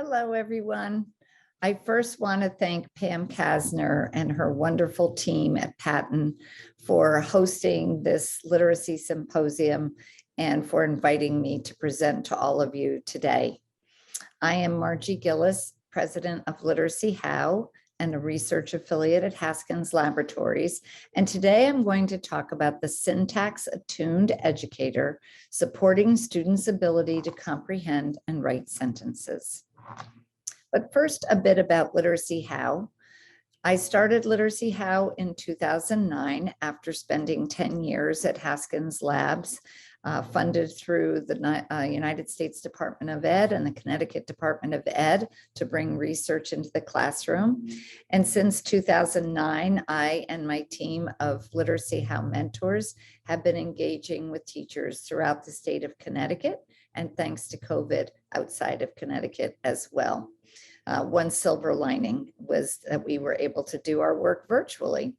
Hello, everyone. I first want to thank Pam Kasner and her wonderful team at Patton for hosting this literacy symposium and for inviting me to present to all of you today. I am Margie Gillis, president of Literacy How and a research affiliate at Haskins Laboratories. And today I'm going to talk about the Syntax Attuned Educator, supporting students' ability to comprehend and write sentences. But first, a bit about Literacy How. I started Literacy How in 2009 after spending 10 years at Haskins Labs, funded through the United States Department of Ed and the Connecticut Department of Ed to bring research into the classroom. And since 2009, I and my team of Literacy How mentors have been engaging with teachers throughout the state of Connecticut, and thanks to COVID, outside of Connecticut as well. One silver lining was that we were able to do our work virtually.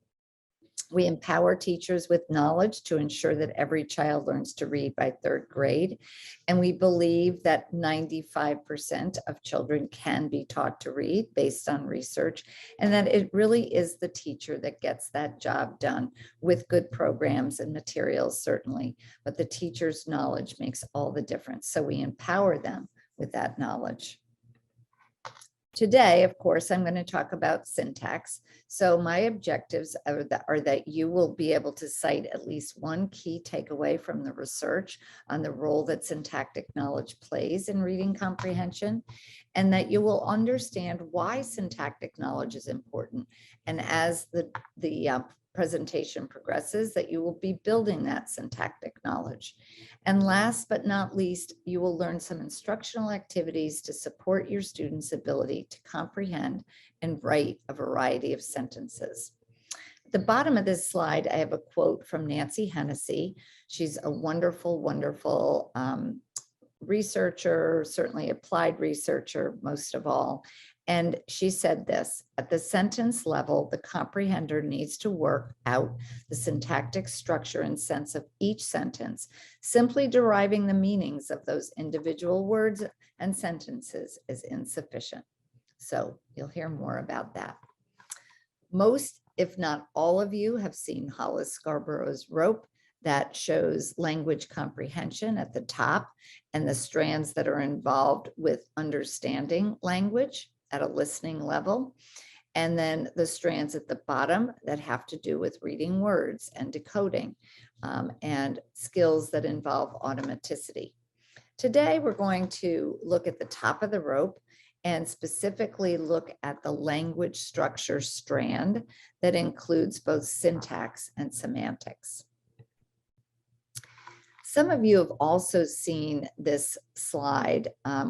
We empower teachers with knowledge to ensure that every child learns to read by third grade. And we believe that 95% of children can be taught to read based on research, and that it really is the teacher that gets that job done with good programs and materials, certainly. But the teacher's knowledge makes all the difference. So we empower them with that knowledge. Today, of course, I'm going to talk about syntax. So my objectives are that you will be able to cite at least one key takeaway from the research on the role that syntactic knowledge plays in reading comprehension, and that you will understand why syntactic knowledge is important. And as the presentation progresses, that you will be building that syntactic knowledge. And last but not least, you will learn some instructional activities to support your students' ability to comprehend and write a variety of sentences. At the bottom of this slide, I have a quote from Nancy Hennessy. She's a wonderful, wonderful researcher, certainly applied researcher, most of all. And she said this: at the sentence level, the comprehender needs to work out the syntactic structure and sense of each sentence. Simply deriving the meanings of those individual words and sentences is insufficient. So you'll hear more about that. Most, if not all of you, have seen Hollis Scarborough's rope that shows language comprehension at the top and the strands that are involved with understanding language at a listening level, and then the strands at the bottom that have to do with reading words and decoding, and skills that involve automaticity. Today, we're going to look at the top of the rope and specifically look at the language structure strand that includes both syntax and semantics. Some of you have also seen this slide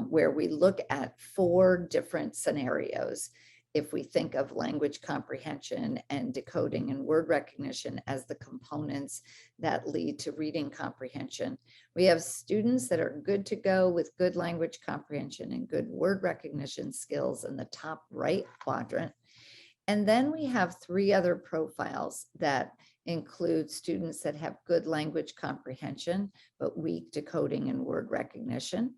where we look at 4 different scenarios. If we think of language comprehension and decoding and word recognition as the components that lead to reading comprehension, we have students that are good to go with good language comprehension and good word recognition skills in the top right quadrant. And then we have 3 other profiles that include students that have good language comprehension, but weak decoding and word recognition.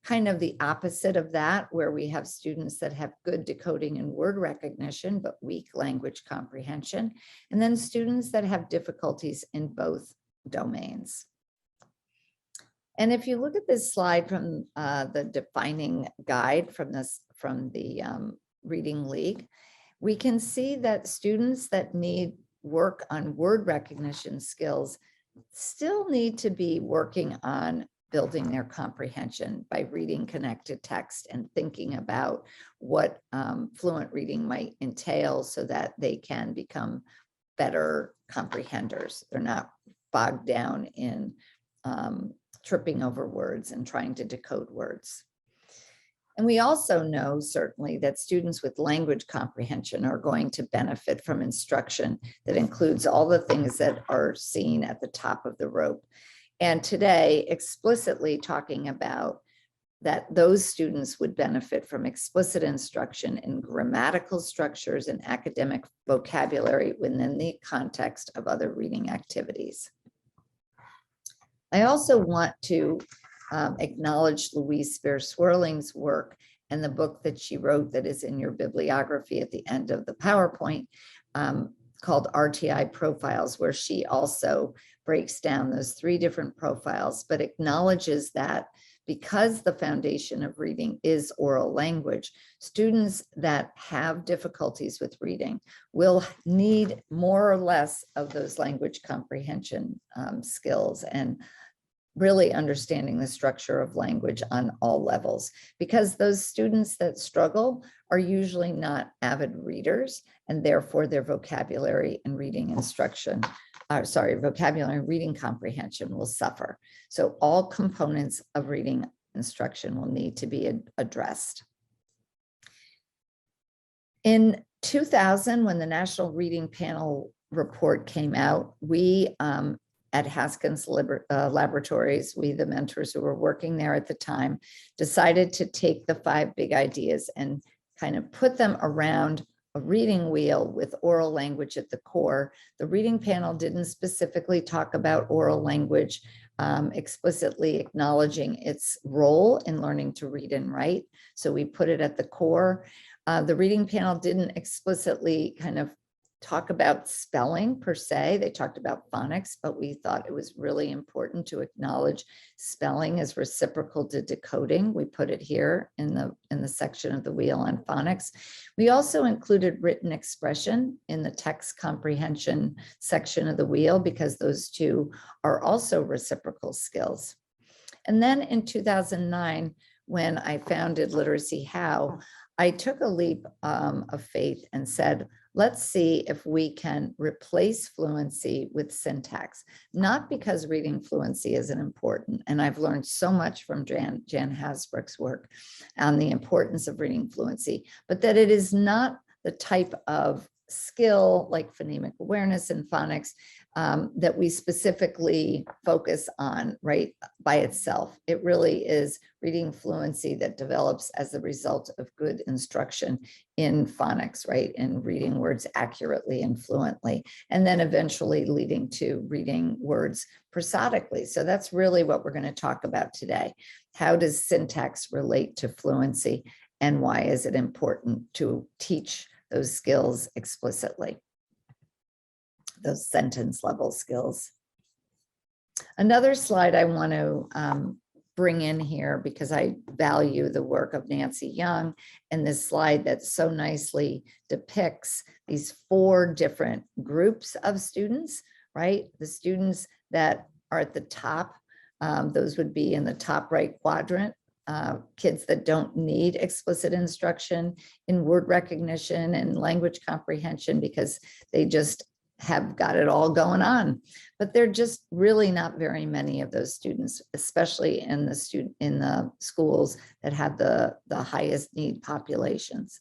Kind of the opposite of that, where we have students that have good decoding and word recognition, but weak language comprehension. And then students that have difficulties in both domains. And if you look at this slide from the defining guide from the Reading League, we can see that students that need work on word recognition skills still need to be working on building their comprehension by reading connected text and thinking about what fluent reading might entail so that they can become better comprehenders. They're not bogged down in tripping over words and trying to decode words. And we also know certainly that students with language comprehension are going to benefit from instruction that includes all the things that are seen at the top of the rope. And today, explicitly talking about that those students would benefit from explicit instruction in grammatical structures and academic vocabulary within the context of other reading activities. I also want to acknowledge Louise Spear-Swirling's work and the book that she wrote that is in your bibliography at the end of the PowerPoint, called RTI Profiles, where she also breaks down those 3 different profiles, but acknowledges that because the foundation of reading is oral language, students that have difficulties with reading will need more or less of those language comprehension skills and really understanding the structure of language on all levels, because those students that struggle are usually not avid readers, and therefore their vocabulary and reading instruction, vocabulary and reading comprehension will suffer. So all components of reading instruction will need to be addressed. In 2000, when the National Reading Panel report came out, we at Haskins Laboratories, we, the mentors who were working there at the time, decided to take the 5 big ideas and kind of put them around a reading wheel with oral language at the core. The reading panel didn't specifically talk about oral language, explicitly acknowledging its role in learning to read and write. So we put it at the core. The reading panel didn't explicitly kind of talk about spelling per se. They talked about phonics, but we thought it was really important to acknowledge spelling as reciprocal to decoding. We put it here in the section of the wheel on phonics. We also included written expression in the text comprehension section of the wheel, because those 2 are also reciprocal skills. And then in 2009, when I founded Literacy How, I took a leap of faith and said, let's see if we can replace fluency with syntax, not because reading fluency isn't important. And I've learned so much from Jan Hasbrook's work on the importance of reading fluency, but that it is not the type of skill like phonemic awareness and phonics that we specifically focus on, right, by itself. It really is reading fluency that develops as a result of good instruction in phonics, right, in reading words accurately and fluently, and then eventually leading to reading words prosodically. So that's really what we're going to talk about today. How does syntax relate to fluency, and why is it important to teach those skills explicitly, those sentence level skills? Another slide I want to bring in here, because I value the work of Nancy Young, and this slide that so nicely depicts these 4 different groups of students, right? The students that are at the top, those would be in the top right quadrant. Kids that don't need explicit instruction in word recognition and language comprehension because they just have got it all going on. But they're just really not very many of those students, especially in the schools that have the highest need populations.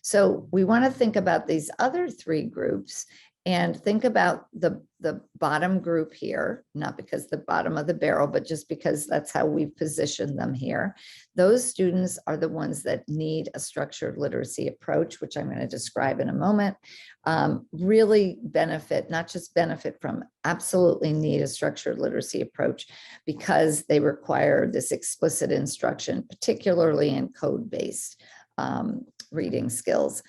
So we want to think about these other 3 groups and think about the bottom group here, not because the bottom of the barrel, but just because that's how we've positioned them here. Those students are the ones that need a structured literacy approach, which I'm going to describe in a moment. Really benefit, not just benefit from, absolutely need a structured literacy approach because they require this explicit instruction, particularly in code-based reading skills.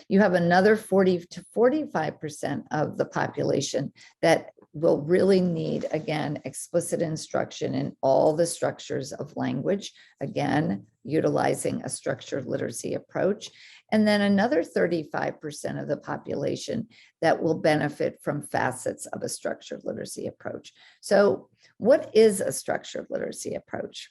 You have another 40 to 45% of the population that will really need, again, explicit instruction in all the structures of language, again, utilizing a structured literacy approach. And then another 35% of the population that will benefit from facets of a structured literacy approach. So what is a structured literacy approach?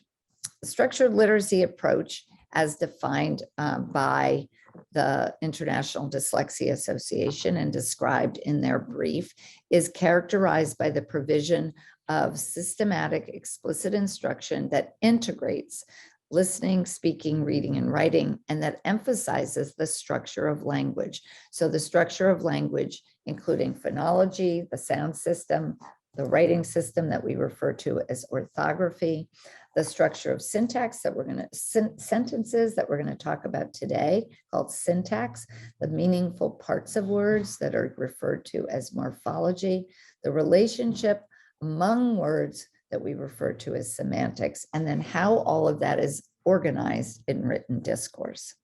A structured literacy approach, as defined by the International Dyslexia Association and described in their brief, is characterized by the provision of systematic explicit instruction that integrates listening, speaking, reading, and writing, and that emphasizes the structure of language. So the structure of language, including phonology, the sound system, the writing system that we refer to as orthography, the structure of syntax that we're going to, sentences that we're going to talk about today, called syntax, the meaningful parts of words that are referred to as morphology, the relationship among words that we refer to as semantics, and then how all of that is organized in written discourse.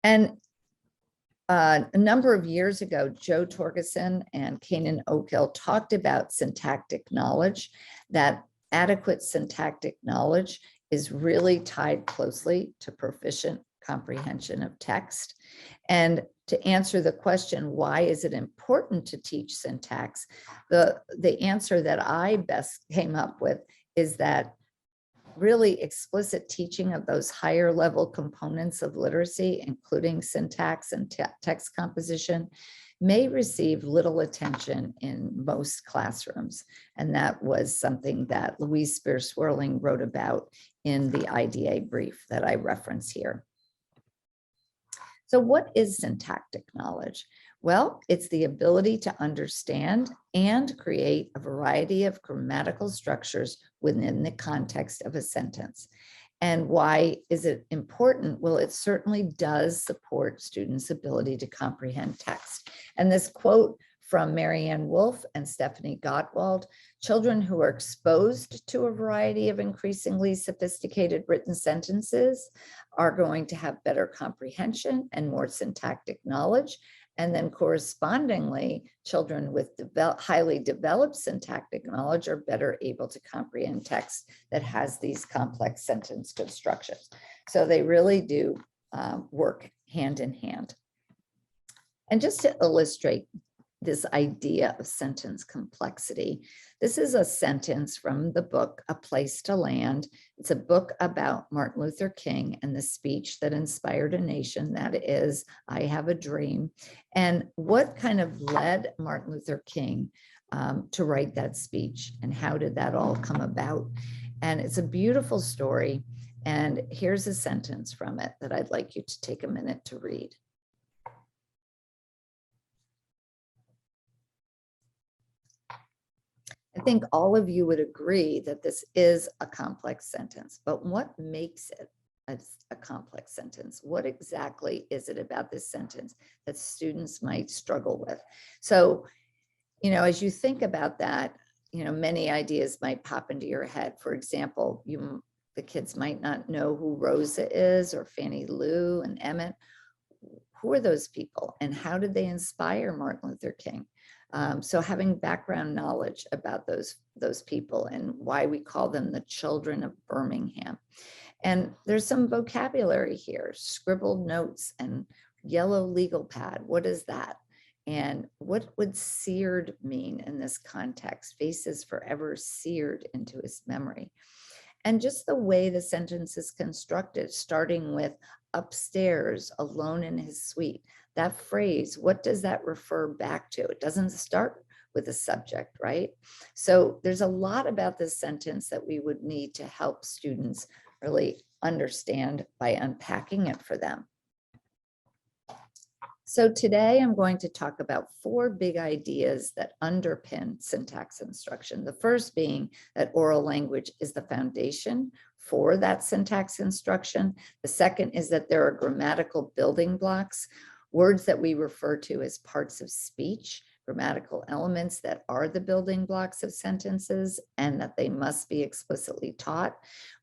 And a number of years ago, Joe Torgerson and Kanan Oakhill talked about syntactic knowledge, that adequate syntactic knowledge is really tied closely to proficient comprehension of text. And to answer the question, why is it important to teach syntax? The answer that I best came up with is that really explicit teaching of those higher level components of literacy, including syntax and text composition, may receive little attention in most classrooms. And that was something that Louise Spear-Swerling wrote about in the IDA brief that I reference here. So what is syntactic knowledge? Well, it's the ability to understand and create a variety of grammatical structures within the context of a sentence. And why is it important? Well, it certainly does support students' ability to comprehend text. And this quote from Marianne Wolf and Stephanie Gottwald, children who are exposed to a variety of increasingly sophisticated written sentences are going to have better comprehension and more syntactic knowledge. And then correspondingly, children with highly developed syntactic knowledge are better able to comprehend text that has these complex sentence constructions. So they really do work hand in hand. And just to illustrate this idea of sentence complexity, this is a sentence from the book, A Place to Land. It's a book about Martin Luther King and the speech that inspired a nation, that is, I Have a Dream. And what kind of led Martin Luther King to write that speech, and how did that all come about? And it's a beautiful story. And here's a sentence from it that I'd like you to take a minute to read. I think all of you would agree that this is a complex sentence, but what makes it a complex sentence? What exactly is it about this sentence that students might struggle with? So, as you think about that, many ideas might pop into your head. For example, the kids might not know who Rosa is, or Fannie Lou and Emmett. Who are those people, and how did they inspire Martin Luther King? So having background knowledge about those people and why we call them the children of Birmingham. And there's some vocabulary here, scribbled notes and yellow legal pad. What is that? And what would seared mean in this context? Faces forever seared into his memory. And just the way the sentence is constructed, starting with upstairs, alone in his suite. That phrase, what does that refer back to? It doesn't start with a subject, right? So there's a lot about this sentence that we would need to help students really understand by unpacking it for them. So today I'm going to talk about 4 big ideas that underpin syntax instruction. The first being that oral language is the foundation for that syntax instruction. The second is that there are grammatical building blocks, words that we refer to as parts of speech, grammatical elements that are the building blocks of sentences, and that they must be explicitly taught.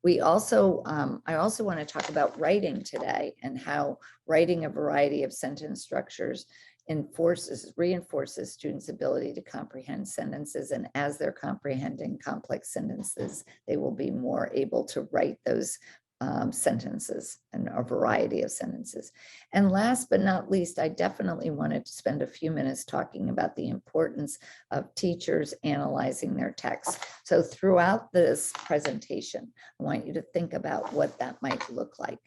I also want to talk about writing today, and how writing a variety of sentence structures reinforces students' ability to comprehend sentences. And as they're comprehending complex sentences, they will be more able to write those sentences, and a variety of sentences. And last but not least, I definitely wanted to spend a few minutes talking about the importance of teachers analyzing their texts. So throughout this presentation, I want you to think about what that might look like.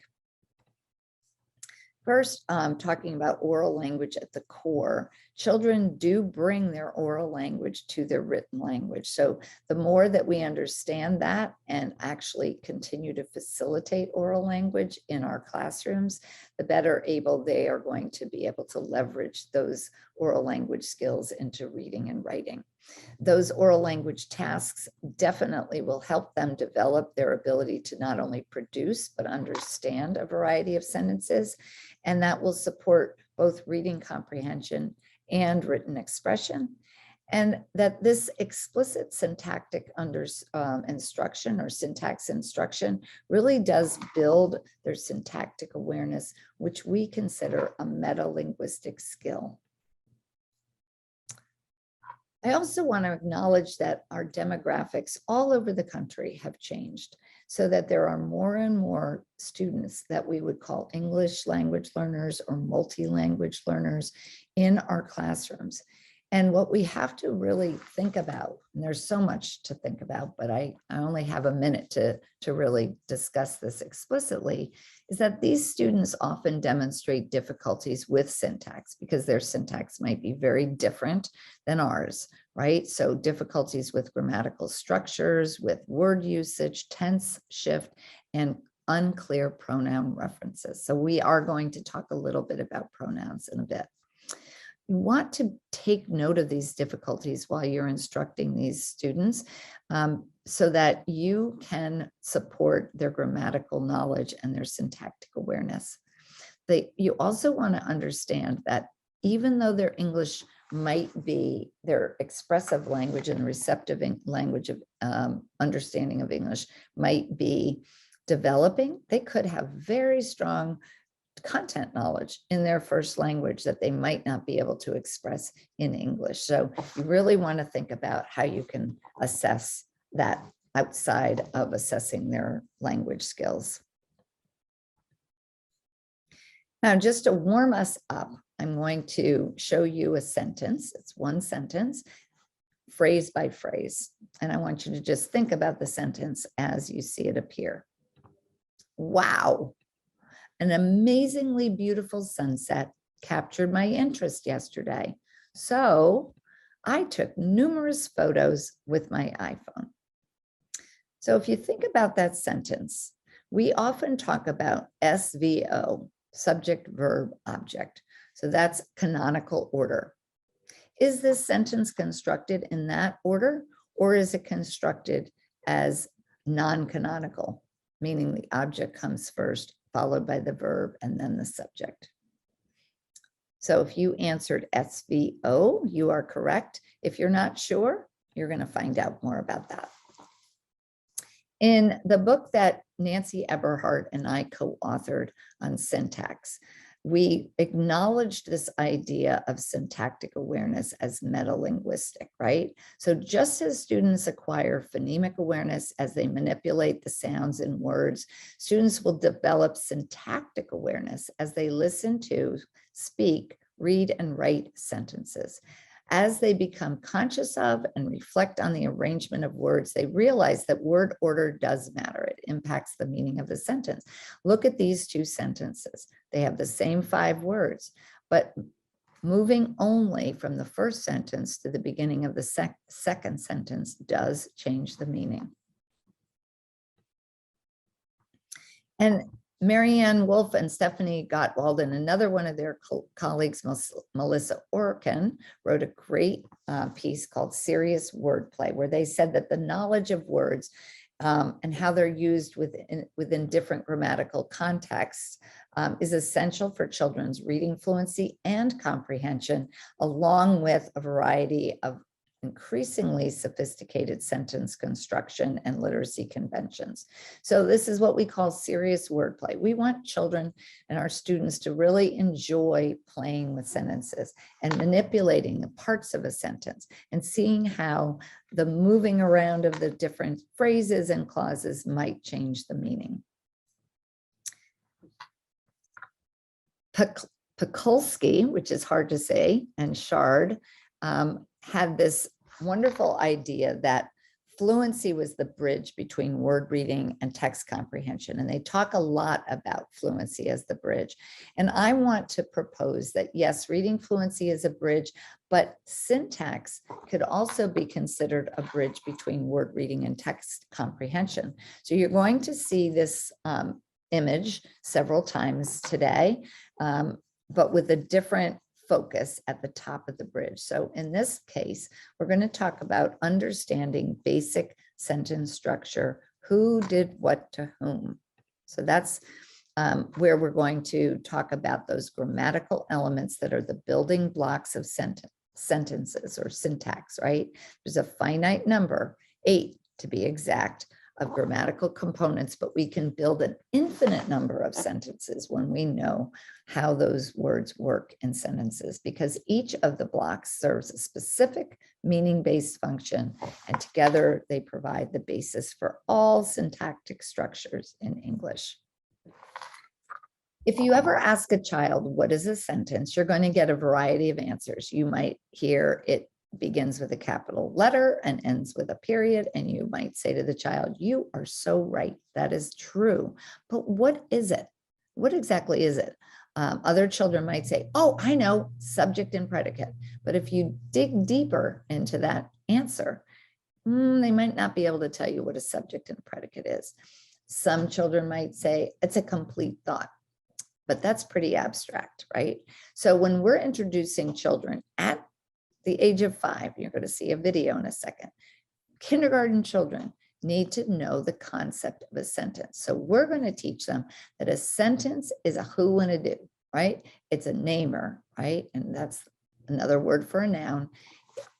First, talking about oral language at the core, children do bring their oral language to their written language. So the more that we understand that and actually continue to facilitate oral language in our classrooms, the better able they are going to be able to leverage those oral language skills into reading and writing. Those oral language tasks definitely will help them develop their ability to not only produce, but understand a variety of sentences. And that will support both reading comprehension and written expression. And that this explicit syntactic instruction or syntax instruction really does build their syntactic awareness, which we consider a meta-linguistic skill. I also want to acknowledge that our demographics all over the country have changed, so that there are more and more students that we would call English language learners or multi-language learners in our classrooms. And what we have to really think about, and there's so much to think about, but I only have a minute to really discuss this explicitly, is that these students often demonstrate difficulties with syntax because their syntax might be very different than ours, right? So difficulties with grammatical structures, with word usage, tense shift, and unclear pronoun references. So we are going to talk a little bit about pronouns in a bit. You want to take note of these difficulties while you're instructing these students so that you can support their grammatical knowledge and their syntactic awareness. You also want to understand that even though their English might be, their expressive language and receptive language of understanding of English might be developing, they could have very strong content knowledge in their first language that they might not be able to express in English. So you really want to think about how you can assess that outside of assessing their language skills. Now, just to warm us up, I'm going to show you a sentence. It's one sentence, phrase by phrase. And I want you to just think about the sentence as you see it appear. Wow. An amazingly beautiful sunset captured my interest yesterday. So I took numerous photos with my iPhone. So if you think about that sentence, we often talk about SVO, subject, verb, object. So that's canonical order. Is this sentence constructed in that order, or is it constructed as non-canonical, meaning the object comes first, followed by the verb, and then the subject? So if you answered SVO, you are correct. If you're not sure, you're going to find out more about that. In the book that Nancy Eberhardt and I co-authored on syntax, we acknowledged this idea of syntactic awareness as meta-linguistic, right? So just as students acquire phonemic awareness as they manipulate the sounds in words, students will develop syntactic awareness as they listen to, speak, read, and write sentences. As they become conscious of and reflect on the arrangement of words, they realize that word order does matter. It impacts the meaning of the sentence. Look at these two sentences. They have the same 5 words, but moving only from the first sentence to the beginning of the second sentence does change the meaning. And Marianne Wolf and Stephanie Gottwald and another one of their colleagues, Melissa Orkin, wrote a great piece called Serious Wordplay, where they said that the knowledge of words and how they're used within different grammatical contexts is essential for children's reading fluency and comprehension, along with a variety of increasingly sophisticated sentence construction and literacy conventions. So this is what we call serious wordplay. We want children and our students to really enjoy playing with sentences and manipulating the parts of a sentence and seeing how the moving around of the different phrases and clauses might change the meaning. Pekulski, which is hard to say, and Shard had this wonderful idea that fluency was the bridge between word reading and text comprehension. And they talk a lot about fluency as the bridge. And I want to propose that, yes, reading fluency is a bridge, but syntax could also be considered a bridge between word reading and text comprehension. So you're going to see this image several times today, but with a different focus at the top of the bridge. So in this case, we're going to talk about understanding basic sentence structure, who did what to whom. So that's where we're going to talk about those grammatical elements that are the building blocks of sentences or syntax, right? There's a finite number, 8 to be exact, of grammatical components, but we can build an infinite number of sentences when we know how those words work in sentences, because each of the blocks serves a specific meaning-based function, and together they provide the basis for all syntactic structures in English. If you ever ask a child, what is a sentence, you're going to get a variety of answers. You might hear it begins with a capital letter and ends with a period, and you might say to the child, you are so right, that is true. But what is it? What exactly is it? Other children might say, oh, I know, subject and predicate. But if you dig deeper into that answer, they might not be able to tell you what a subject and predicate is. Some children might say it's a complete thought, but that's pretty abstract, right? So when we're introducing children at the age of 5, you're going to see a video in a second. Kindergarten children need to know the concept of a sentence. So we're going to teach them that a sentence is a who and a do, right? It's a namer, right? And that's another word for a noun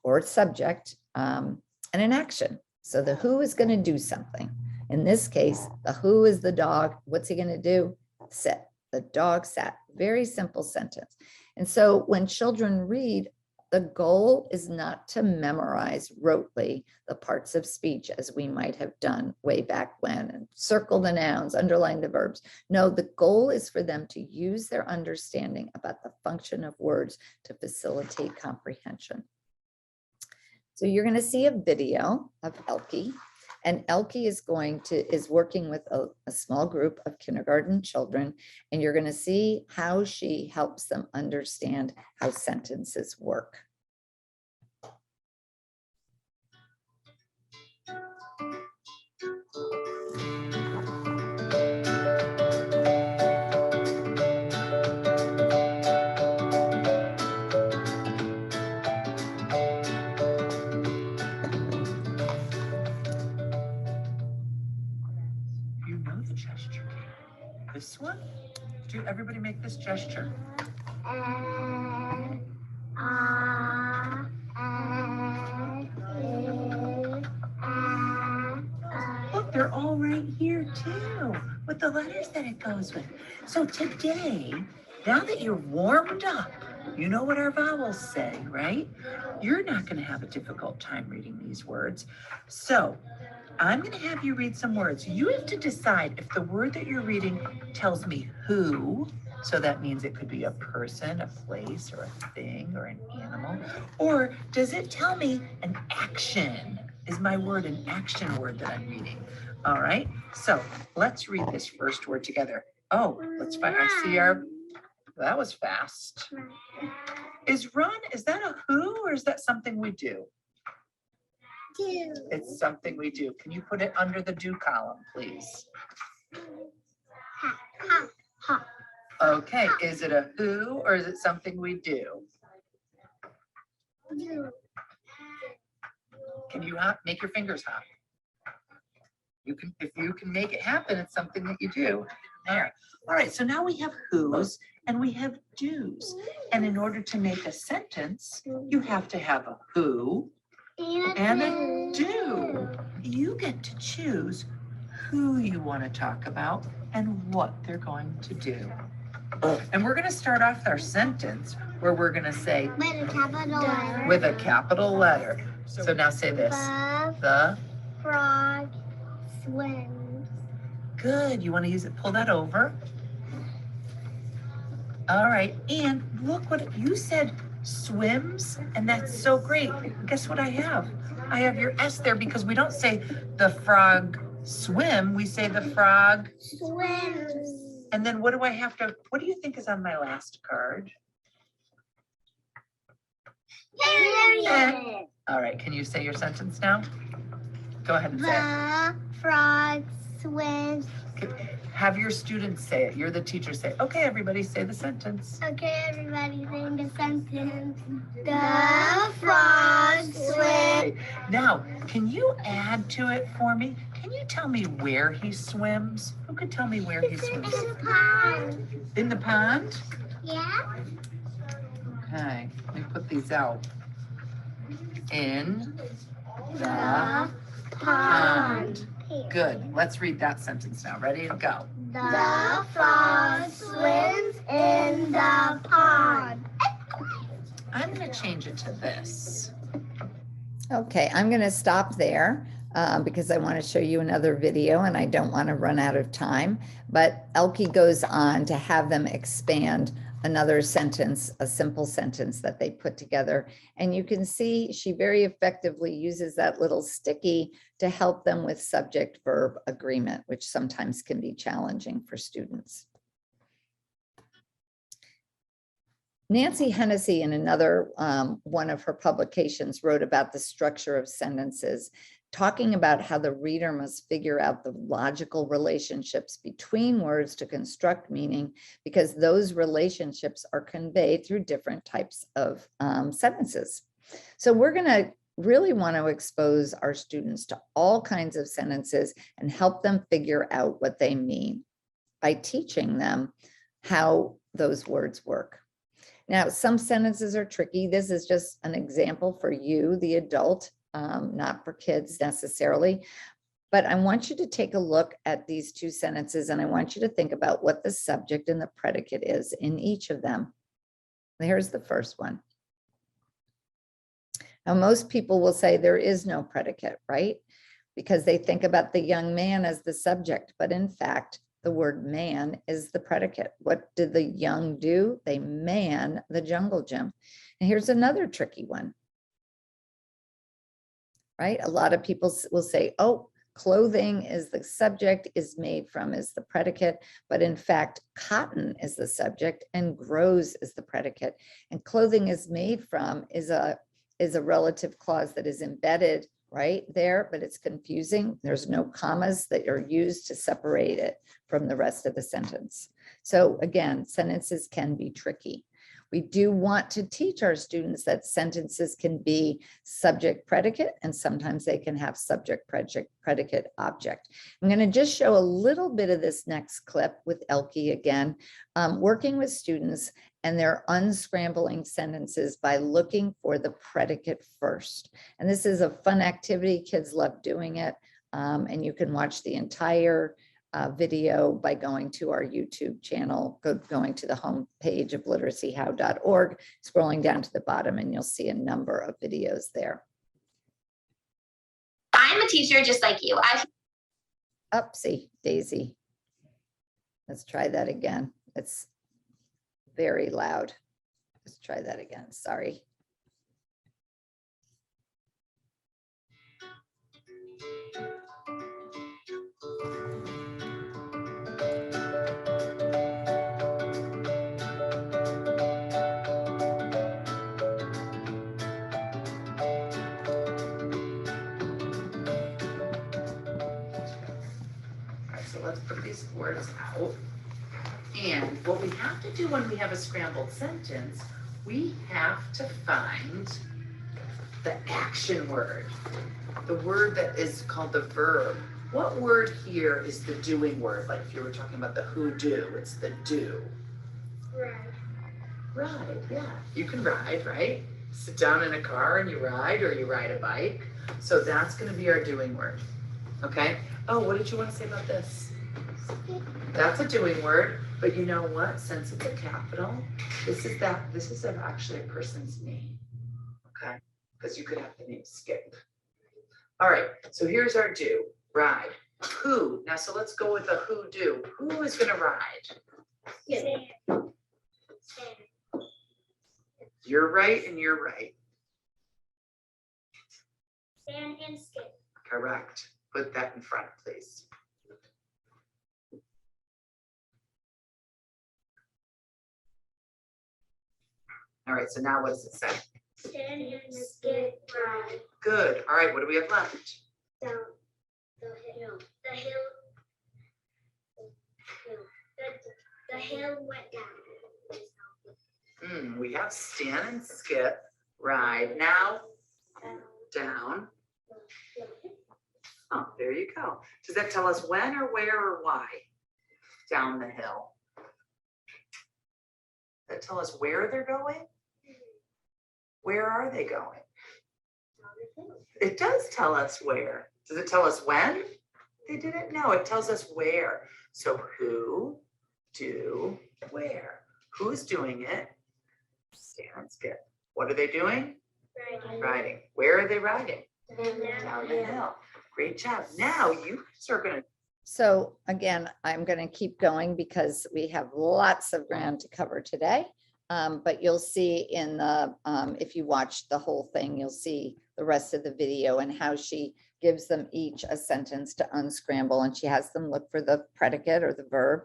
or subject, and an action. So the who is going to do something. In this case, the who is the dog. What's he going to do? Sit. The dog sat. Very simple sentence. And so when children read, the goal is not to memorize rotely the parts of speech as we might have done way back when and circle the nouns, underline the verbs. No, the goal is for them to use their understanding about the function of words to facilitate comprehension. So you're going to see a video of Elke, and Elke is working with a small group of kindergarten children, and you're going to see how she helps them understand how sentences work. This one? Do everybody make this gesture? Look, they're all right here too, with the letters that it goes with. So today, now that you're warmed up, you know what our vowels say, right? You're not going to have a difficult time reading these words. So I'm going to have you read some words. You have to decide if the word that you're reading tells me who, so that means it could be a person, a place, or a thing, or an animal, or does it tell me an action? Is my word an action word that I'm reading? All right, so let's read this first word together. Oh, let's find, I see that was fast. Is run, is that a who, or is that something we do? Do. It's something we do. Can you put it under the do column, please? Ha, ha, ha. Okay, is it a who or is it something we do? Do. Can you make your fingers hop? You can, if you can make it happen, it's something that you do. There. All right, so now we have who's and we have do's. And in order to make a sentence, you have to have a who and a do. You get to choose who you want to talk about and what they're going to do. And we're going to start off our sentence where we're going to say with a capital letter. With a capital letter. So now say this. The frog swims. Good. You want to use it. Pull that over. All right. And look what you said. Swims, and that's so great. Guess what I have? I have your S there because we don't say the frog swim, we say the frog swims. And then what do I have to, what do you think is on my last card? Period. All right, can you say your sentence now? Go ahead and say it. The frog swims. Have your students say it. You're the teacher. Say, okay, everybody say the sentence. Okay, everybody say the sentence. The frog swims. Now, can you add to it for me? Can you tell me where he swims? Who could tell me where he swims? In the pond. In the pond? Yeah. Okay, let me put these out. in the pond. Good. Let's read that sentence now. Ready and go. The frog swims in the pond. I'm going to change it to this. Okay, I'm going to stop there because I want to show you another video and I don't want to run out of time. But Elke goes on to have them expand another sentence, a simple sentence that they put together. And you can see she very effectively uses that little sticky to help them with subject-verb agreement, which sometimes can be challenging for students. Nancy Hennessy, in another one of her publications, wrote about the structure of sentences, talking about how the reader must figure out the logical relationships between words to construct meaning, because those relationships are conveyed through different types of sentences. So we're going to really want to expose our students to all kinds of sentences and help them figure out what they mean by teaching them how those words work. Now, some sentences are tricky. This is just an example for you, the adult, not for kids necessarily. But I want you to take a look at these two sentences and I want you to think about what the subject and the predicate is in each of them. Here's the first one. Now, most people will say there is no predicate, right? Because they think about the young man as the subject, but in fact, the word man is the predicate. What did the young do? They man the jungle gym. And here's another tricky one, right? A lot of people will say, oh, clothing is the subject, is made from is the predicate, but in fact, cotton is the subject and grows is the predicate. And clothing is made from is a relative clause that is embedded right there, but it's confusing. There's no commas that are used to separate it from the rest of the sentence. So again, sentences can be tricky. We do want to teach our students that sentences can be subject predicate and sometimes they can have subject predicate object. I'm going to just show a little bit of this next clip with Elke again, working with students and they're unscrambling sentences by looking for the predicate first. And this is a fun activity. Kids love doing it. And you can watch the entire video by going to our YouTube channel, going to the home page of literacyhow.org, scrolling down to the bottom, and you'll see a number of videos there. I'm a teacher just like you. Upsie daisy. Let's try that again. It's very loud. Let's try that again. Sorry. So let's put these words out. And what we have to do when we have a scrambled sentence, we have to find the action word, the word that is called the verb. What word here is the doing word? Like if you were talking about the who do, it's the do. Ride. Ride, yeah. You can ride, right? Sit down in a car and you ride, or you ride a bike. So that's going to be our doing word. Okay? Oh, what did you want to say about this? That's a doing word, but you know what? Since it's a capital, this is actually a person's name. Okay? Because you could have the name Skip. All right, so here's our do, ride. Who? Now, so let's go with the who do. Who is going to ride? Stand. You're right and you're right. Stand and skip. Correct. Put that in front, please. All right, so now what does it say? Stand and skip, ride. Good. All right, what do we have left? Down the hill. The hill. The hill went down. We have stand and skip, ride. Now, down. Oh, there you go. Does that tell us when or where or why? Down the hill. Does that tell us where they're going? Where are they going? It does tell us where. Does it tell us when they did it? No, it tells us where. So who, do, where. Who's doing it? Stand and skip. What are they doing? Riding. Where are they riding? Down the hill. Great job. Now you are going to. So again, I'm going to keep going because we have lots of ground to cover today. But you'll see in the, if you watch the whole thing, you'll see the rest of the video and how she gives them each a sentence to unscramble, and she has them look for the predicate or the verb,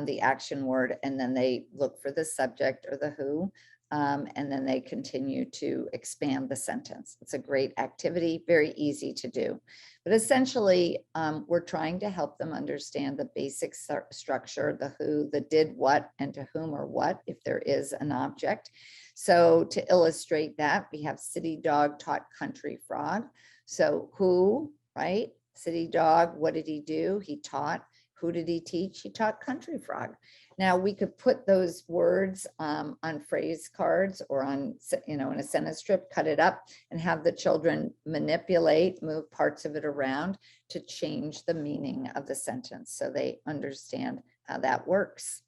the action word, and then they look for the subject or the who, and then they continue to expand the sentence. It's a great activity, very easy to do. But essentially, we're trying to help them understand the basic structure, the who, the did what, and to whom or what, if there is an object. So to illustrate that, we have city dog taught country frog. So who, right? City dog, what did he do? He taught. Who did he teach? He taught country frog. Now we could put those words on phrase cards or on, in a sentence strip, cut it up and have the children manipulate, move parts of it around to change the meaning of the sentence so they understand how that works.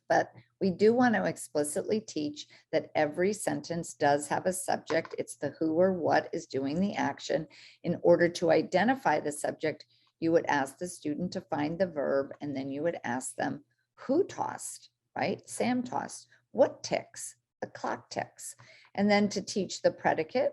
But we do want to explicitly teach that every sentence does have a subject. It's the who or what is doing the action. In order to identify the subject, you would ask the student to find the verb, and then you would ask them, who tossed, right? Sam tossed. What ticks? The clock ticks. And then to teach the predicate,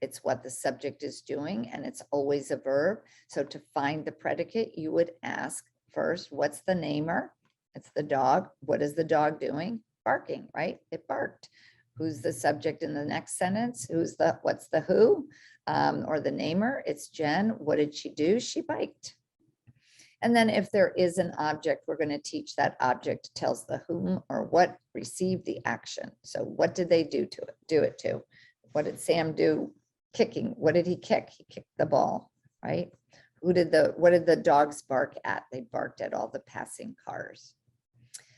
it's what the subject is doing, and it's always a verb. So to find the predicate, you would ask first, what's the namer? It's the dog. What is the dog doing? Barking, right? It barked. Who's the subject in the next sentence? What's the who or the namer? It's Jen. What did she do? She biked. And then if there is an object, we're going to teach that object tells the whom or what received the action. So what did they do it to? What did Sam do? Kicking. What did he kick? He kicked the ball, right? What did the dogs bark at? They barked at all the passing cars.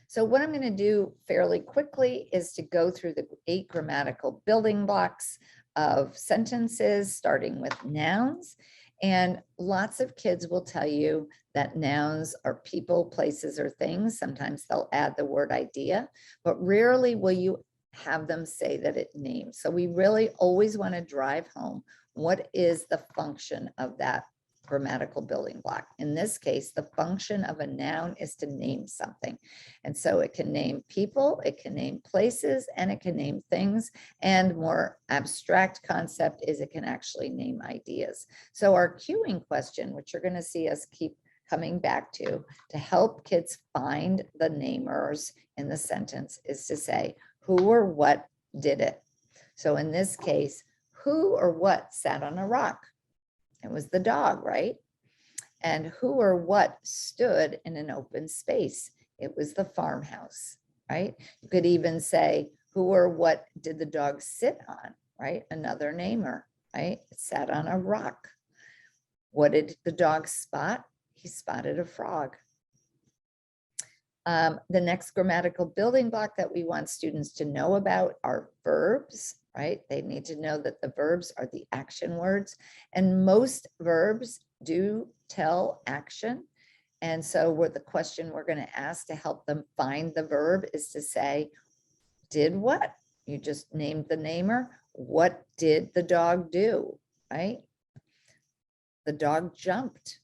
So what I'm going to do fairly quickly is to go through the 8 grammatical building blocks of sentences, starting with nouns. And lots of kids will tell you that nouns are people, places, or things. Sometimes they'll add the word idea, but rarely will you have them say that it names. So we really always want to drive home what is the function of that grammatical building block. In this case, the function of a noun is to name something. And so it can name people, it can name places, and it can name things. And more abstract concept is it can actually name ideas. So our cueing question, which you're going to see us keep coming back to help kids find the namers in the sentence, is to say, who or what did it? So in this case, who or what sat on a rock? It was the dog, right? And who or what stood in an open space? It was the farmhouse, right? You could even say, who or what did the dog sit on, right? Another namer, right? It sat on a rock. What did the dog spot? He spotted a frog. The next grammatical building block that we want students to know about are verbs, right? They need to know that the verbs are the action words, and most verbs do tell action. And so the question we're going to ask to help them find the verb is to say, did what? You just named the namer. What did the dog do, right? The dog jumped.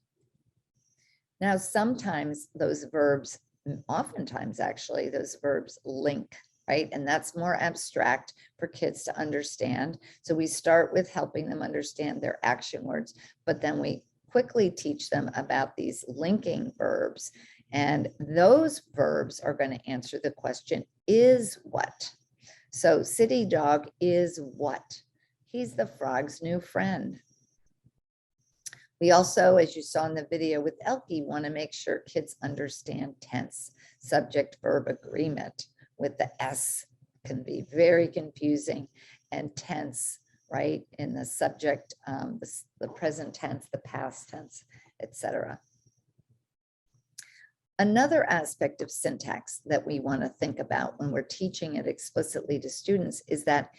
Now, sometimes those verbs, oftentimes actually, those verbs link, right? And that's more abstract for kids to understand. So we start with helping them understand their action words, but then we quickly teach them about these linking verbs. And those verbs are going to answer the question, is what? So city dog is what? He's the frog's new friend. We also, as you saw in the video with Elke, want to make sure kids understand tense, subject verb agreement with the S can be very confusing, and tense, right? In the subject, the present tense, the past tense, etc. Another aspect of syntax that we want to think about when we're teaching it explicitly to students is that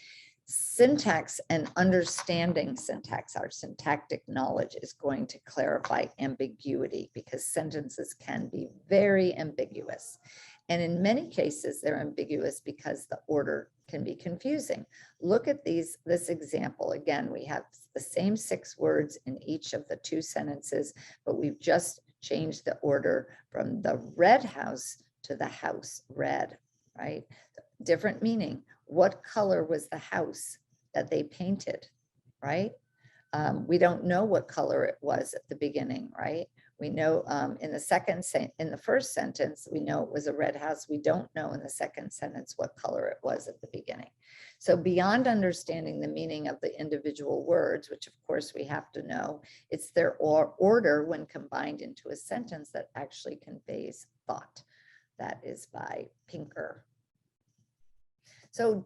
Syntax and understanding syntax, our syntactic knowledge, is going to clarify ambiguity, because sentences can be very ambiguous. And in many cases, they're ambiguous because the order can be confusing. Look at this example. Again, we have the same 6 words in each of the 2 sentences, but we've just changed the order from the red house to the house red, right? Different meaning. What color was the house that they painted, right? We don't know what color it was at the beginning, right? We know in the first sentence, we know it was a red house. We don't know in the second sentence what color it was at the beginning. So beyond understanding the meaning of the individual words, which of course we have to know, it's their order when combined into a sentence that actually conveys thought. That is by Pinker. So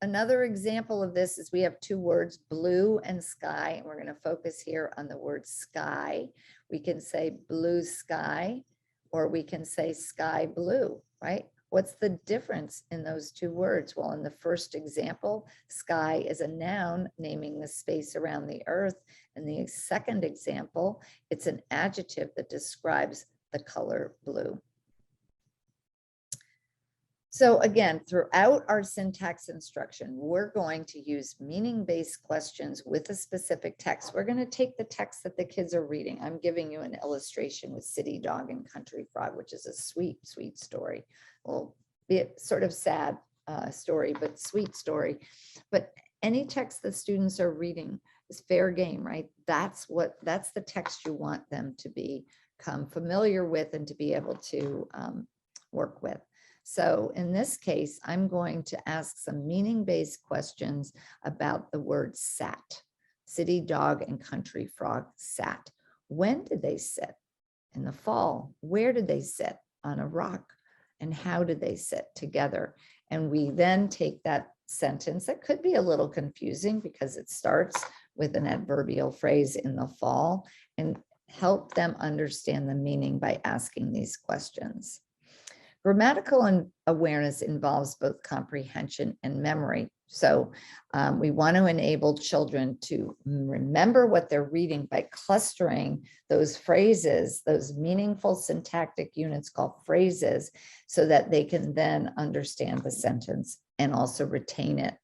another example of this is we have 2 words, blue and sky, and we're going to focus here on the word sky. We can say blue sky, or we can say sky blue, right? What's the difference in those 2 words? Well, in the first example, sky is a noun naming the space around the earth. In the second example, it's an adjective that describes the color blue. So again, throughout our syntax instruction, we're going to use meaning-based questions with a specific text. We're going to take the text that the kids are reading. I'm giving you an illustration with City Dog and Country Frog, which is a sweet, sweet story. Well, be a sort of sad story, but sweet story. But any text that students are reading is fair game, right? That's the text you want them to become familiar with and to be able to work with. So in this case, I'm going to ask some meaning-based questions about the word sat. City dog and country frog sat. When did they sit? In the fall. Where did they sit? On a rock. And how did they sit? Together. And we then take that sentence that could be a little confusing because it starts with an adverbial phrase in the fall, and help them understand the meaning by asking these questions. Grammatical awareness involves both comprehension and memory. So we want to enable children to remember what they're reading by clustering those phrases, those meaningful syntactic units called phrases, so that they can then understand the sentence and also retain it.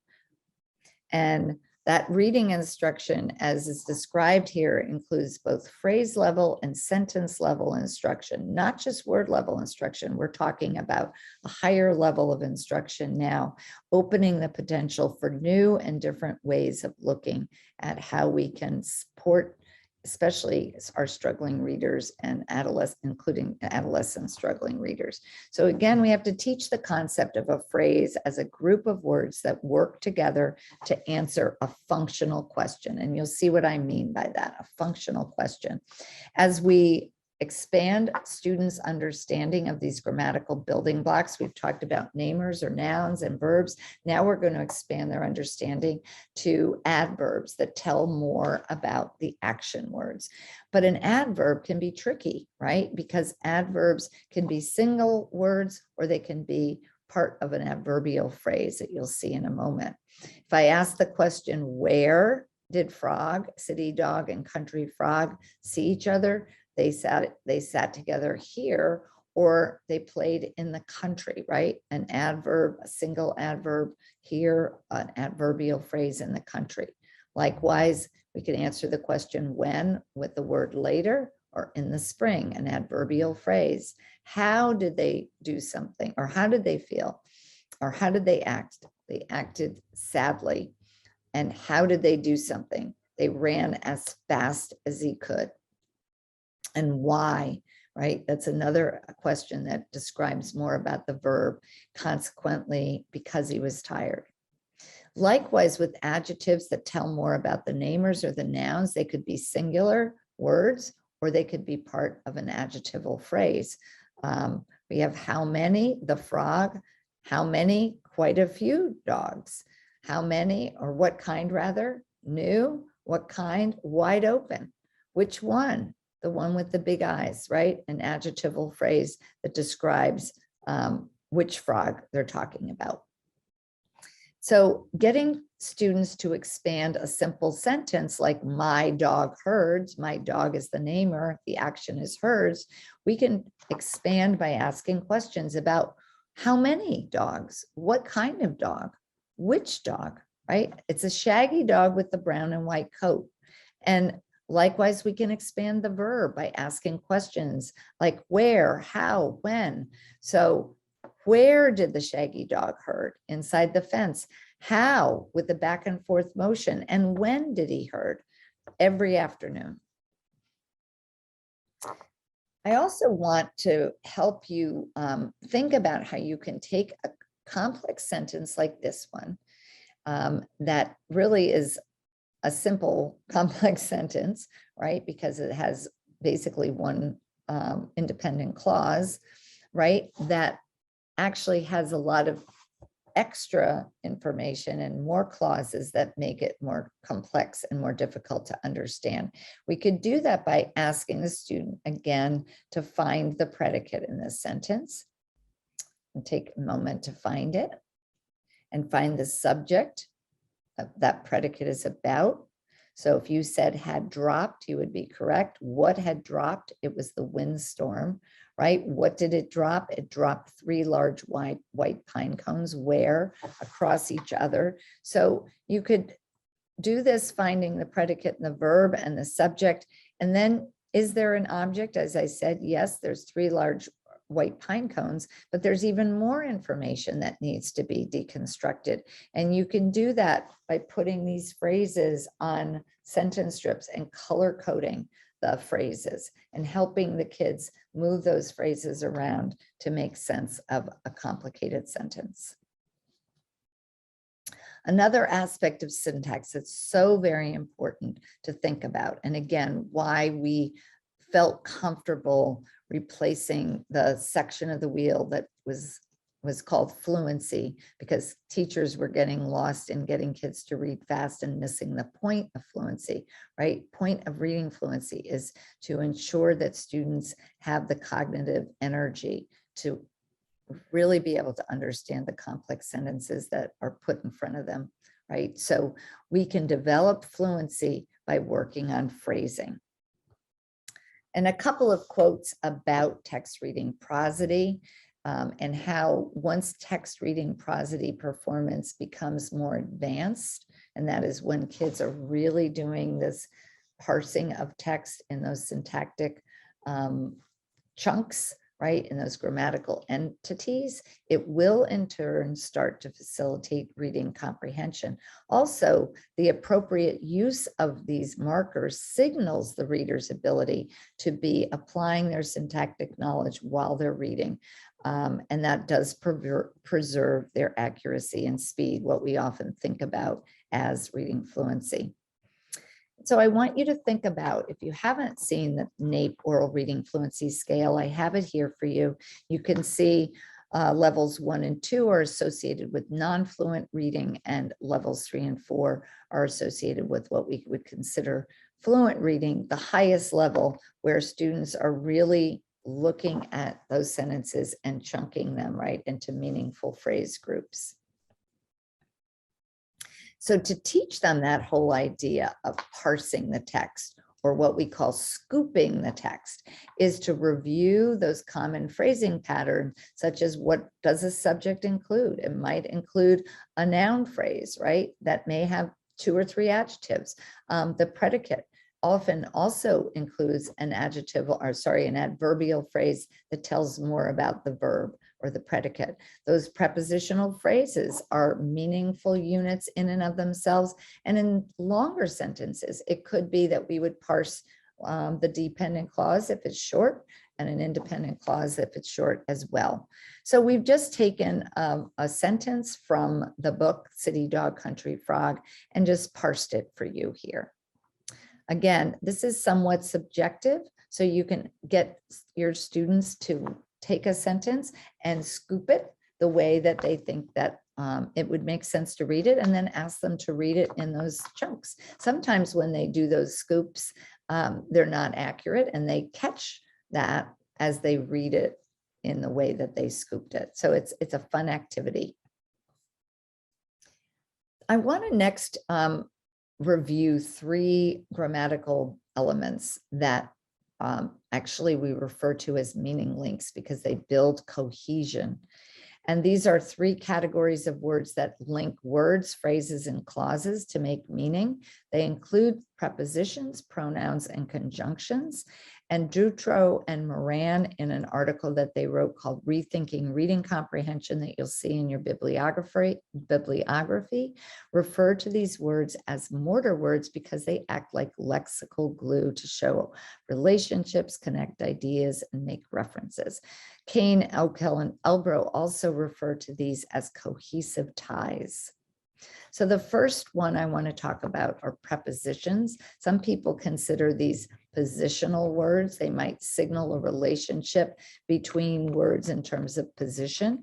And that reading instruction, as is described here, includes both phrase level and sentence level instruction, not just word level instruction. We're talking about a higher level of instruction now, opening the potential for new and different ways of looking at how we can support, especially our struggling readers and including adolescent struggling readers. So again, we have to teach the concept of a phrase as a group of words that work together to answer a functional question. And you'll see what I mean by that, a functional question. As we expand students' understanding of these grammatical building blocks, we've talked about namers or nouns and verbs. Now we're going to expand their understanding to adverbs that tell more about the action words. But an adverb can be tricky, right? Because adverbs can be single words or they can be part of an adverbial phrase that you'll see in a moment. If I ask the question, where did frog, city dog, and country frog see each other? They sat together here, or they played in the country, right? An adverb, a single adverb here, an adverbial phrase in the country. Likewise, we can answer the question when with the word later, or in the spring, an adverbial phrase. How did they do something, or how did they feel, or how did they act? They acted sadly. And how did they do something? They ran as fast as he could. And why, right? That's another question that describes more about the verb. Consequently, because he was tired. Likewise, with adjectives that tell more about the namers or the nouns, they could be singular words, or they could be part of an adjectival phrase. We have how many, the frog, how many, quite a few dogs, how many, or what kind rather, new, what kind, wide open, which one? The one with the big eyes, right? An adjectival phrase that describes which frog they're talking about. So getting students to expand a simple sentence like my dog herds, my dog is the namer, the action is herds, we can expand by asking questions about how many dogs, what kind of dog, which dog, right? It's a shaggy dog with the brown and white coat. And likewise, we can expand the verb by asking questions like where, how, when. So where did the shaggy dog herd? Inside the fence. How? With the back and forth motion. And when did he herd? Every afternoon. I also want to help you think about how you can take a complex sentence like this one that really is a simple complex sentence, right? Because it has basically one independent clause, right? That actually has a lot of extra information and more clauses that make it more complex and more difficult to understand. We could do that by asking the student again to find the predicate in this sentence and take a moment to find it and find the subject that predicate is about. So if you said had dropped, you would be correct. What had dropped? It was the windstorm, right? What did it drop? It dropped 3 large white pine cones. Where? Across each other. So you could do this finding the predicate and the verb and the subject. And then is there an object? As I said, yes, there's 3 large white pine cones, but there's even more information that needs to be deconstructed. And you can do that by putting these phrases on sentence strips and color coding the phrases and helping the kids move those phrases around to make sense of a complicated sentence. Another aspect of syntax that's so very important to think about, and again, why we felt comfortable replacing the section of the wheel that was called Fluency, because teachers were getting lost in getting kids to read fast and missing the point of fluency, right? Point of reading fluency is to ensure that students have the cognitive energy to really be able to understand the complex sentences that are put in front of them, right? So we can develop fluency by working on phrasing. And a couple of quotes about text reading prosody and how once text reading prosody performance becomes more advanced, and that is when kids are really doing this parsing of text in those syntactic chunks, right, in those grammatical entities, it will in turn start to facilitate reading comprehension. Also, the appropriate use of these markers signals the reader's ability to be applying their syntactic knowledge while they're reading. And that does preserve their accuracy and speed, what we often think about as reading fluency. So I want you to think about, if you haven't seen the NAEP oral reading fluency scale, I have it here for you. You can see levels 1 and 2 are associated with non-fluent reading, and levels 3 and 4 are associated with what we would consider fluent reading, the highest level where students are really looking at those sentences and chunking them right into meaningful phrase groups. So to teach them that whole idea of parsing the text, or what we call scooping the text, is to review those common phrasing patterns, such as what does a subject include? It might include a noun phrase, right? That may have 2 or 3 adjectives. The predicate often also includes an adjective, or sorry, an adverbial phrase that tells more about the verb or the predicate. Those prepositional phrases are meaningful units in and of themselves. And in longer sentences, it could be that we would parse the dependent clause if it's short, and an independent clause if it's short as well. So we've just taken a sentence from the book City Dog, Country Frog and just parsed it for you here. Again, this is somewhat subjective, so you can get your students to take a sentence and scoop it the way that they think that it would make sense to read it, and then ask them to read it in those chunks. Sometimes when they do those scoops, they're not accurate, and they catch that as they read it in the way that they scooped it. So it's a fun activity. I want to next review 3 grammatical elements that actually we refer to as meaning links because they build cohesion. And these are 3 categories of words that link words, phrases, and clauses to make meaning. They include prepositions, pronouns, and conjunctions. And Dutro and Moran, in an article that they wrote called Rethinking Reading Comprehension that you'll see in your bibliography, refer to these words as mortar words because they act like lexical glue to show relationships, connect ideas, and make references. Kane, Elkel, and Elbro also refer to these as cohesive ties. So the first one I want to talk about are prepositions. Some people consider these positional words. They might signal a relationship between words in terms of position.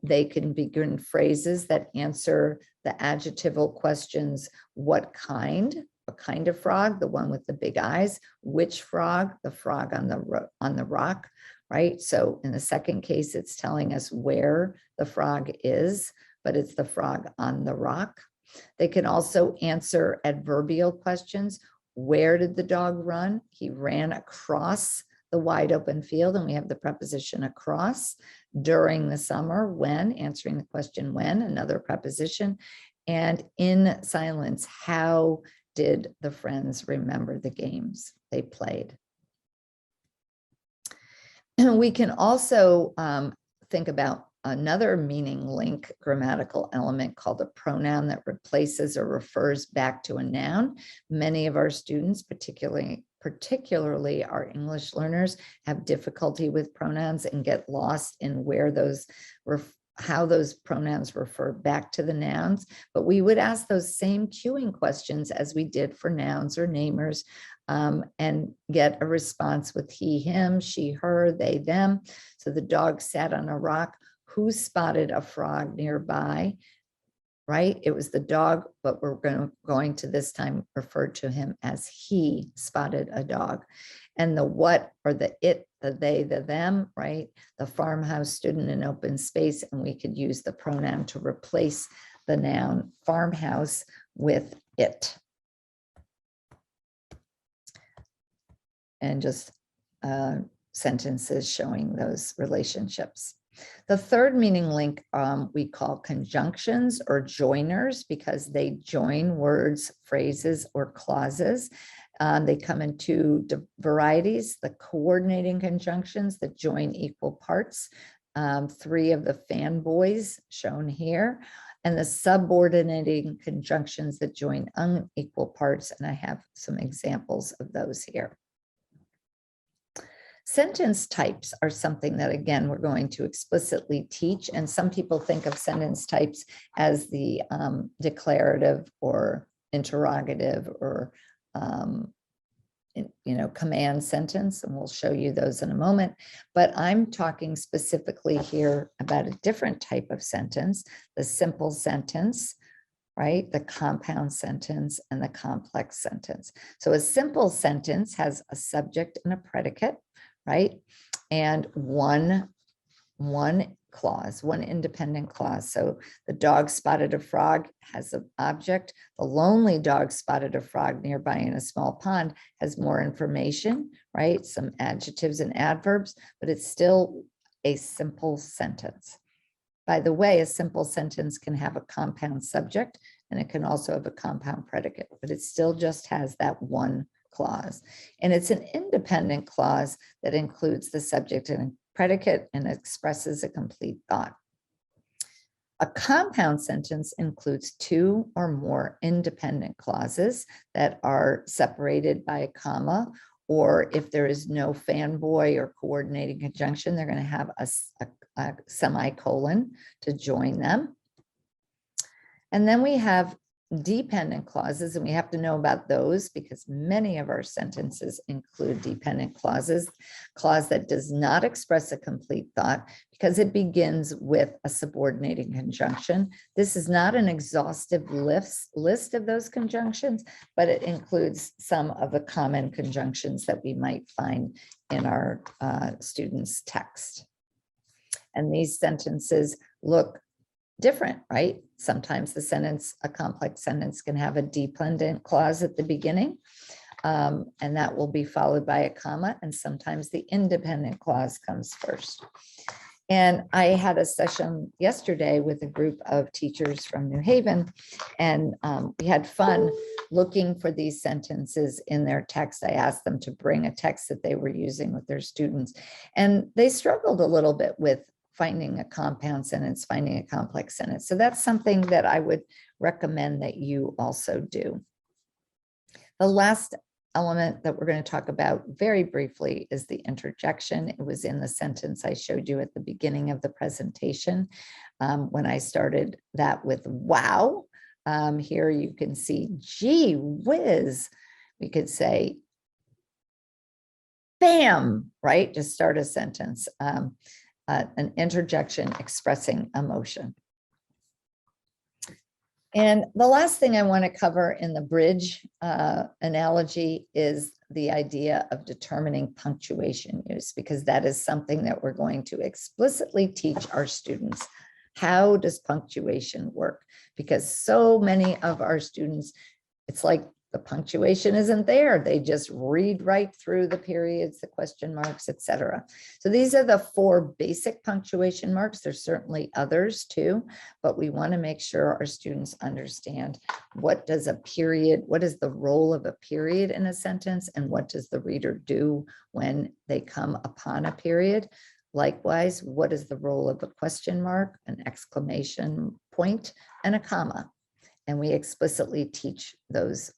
They can begin phrases that answer the adjectival questions, what kind of frog, the one with the big eyes, which frog, the frog on the rock, right? So in the second case, it's telling us where the frog is, but it's the frog on the rock. They can also answer adverbial questions. Where did the dog run? He ran across the wide open field, and we have the preposition across. During the summer, when, answering the question when, another preposition. And in silence, how did the friends remember the games they played? And we can also think about another meaning link grammatical element called a pronoun that replaces or refers back to a noun. Many of our students, particularly our English learners, have difficulty with pronouns and get lost in where those how those pronouns refer back to the nouns. But we would ask those same cueing questions as we did for nouns or namers, and get a response with he, him, she, her, they, them. So the dog sat on a rock. Who spotted a frog nearby? Right? It was the dog, but we're going to this time refer to him as he spotted a dog. And the what or the it, the they, the them, right? The farmhouse stood in an open space, and we could use the pronoun to replace the noun farmhouse with it. And just sentences showing those relationships. The third meaning link we call conjunctions or joiners because they join words, phrases, or clauses. They come in 2 varieties: the coordinating conjunctions that join equal parts, 3 of the fanboys shown here, and the subordinating conjunctions that join unequal parts. And I have some examples of those here. Sentence types are something that, again, we're going to explicitly teach. And some people think of sentence types as the declarative or interrogative or, command sentence. And we'll show you those in a moment. But I'm talking specifically here about a different type of sentence, the simple sentence, right? The compound sentence and the complex sentence. So a simple sentence has a subject and a predicate, right? And one clause, one independent clause. So the dog spotted a frog has an object. The lonely dog spotted a frog nearby in a small pond has more information, right? Some adjectives and adverbs, but it's still a simple sentence. By the way, a simple sentence can have a compound subject and it can also have a compound predicate, but it still just has that one clause. And it's an independent clause that includes the subject and predicate and expresses a complete thought. A compound sentence includes 2 or more independent clauses that are separated by a comma, or if there is no fanboy or coordinating conjunction, they're going to have a semicolon to join them. And then we have dependent clauses, and we have to know about those because many of our sentences include dependent clauses. Clause that does not express a complete thought because it begins with a subordinating conjunction. This is not an exhaustive list of those conjunctions, but it includes some of the common conjunctions that we might find in our students' text. And these sentences look different, right? Sometimes the sentence, a complex sentence, can have a dependent clause at the beginning, and that will be followed by a comma, and sometimes the independent clause comes first. And I had a session yesterday with a group of teachers from New Haven, and we had fun looking for these sentences in their text. I asked them to bring a text that they were using with their students, and they struggled a little bit with finding a compound sentence, finding a complex sentence. So that's something that I would recommend that you also do. The last element that we're going to talk about very briefly is the interjection. It was in the sentence I showed you at the beginning of the presentation when I started that with wow. Here you can see gee whiz. We could say bam, right? Just start a sentence. An interjection expressing emotion. And the last thing I want to cover in the bridge analogy is the idea of determining punctuation use, because that is something that we're going to explicitly teach our students. How does punctuation work? Because so many of our students, it's like the punctuation isn't there. They just read right through the periods, the question marks, etc. So these are the 4 basic punctuation marks. There's certainly others too, but we want to make sure our students understand what does a period, what is the role of a period in a sentence, and what does the reader do when they come upon a period. Likewise, what is the role of a question mark, an exclamation point, and a comma? And we explicitly teach those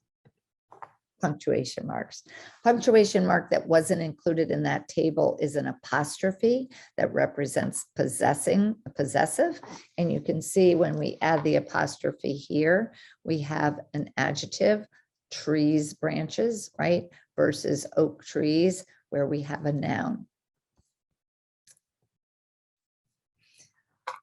punctuation marks. Punctuation mark that wasn't included in that table is an apostrophe that represents possessive. And you can see when we add the apostrophe here, we have an adjective, trees, branches, right? Versus oak trees, where we have a noun.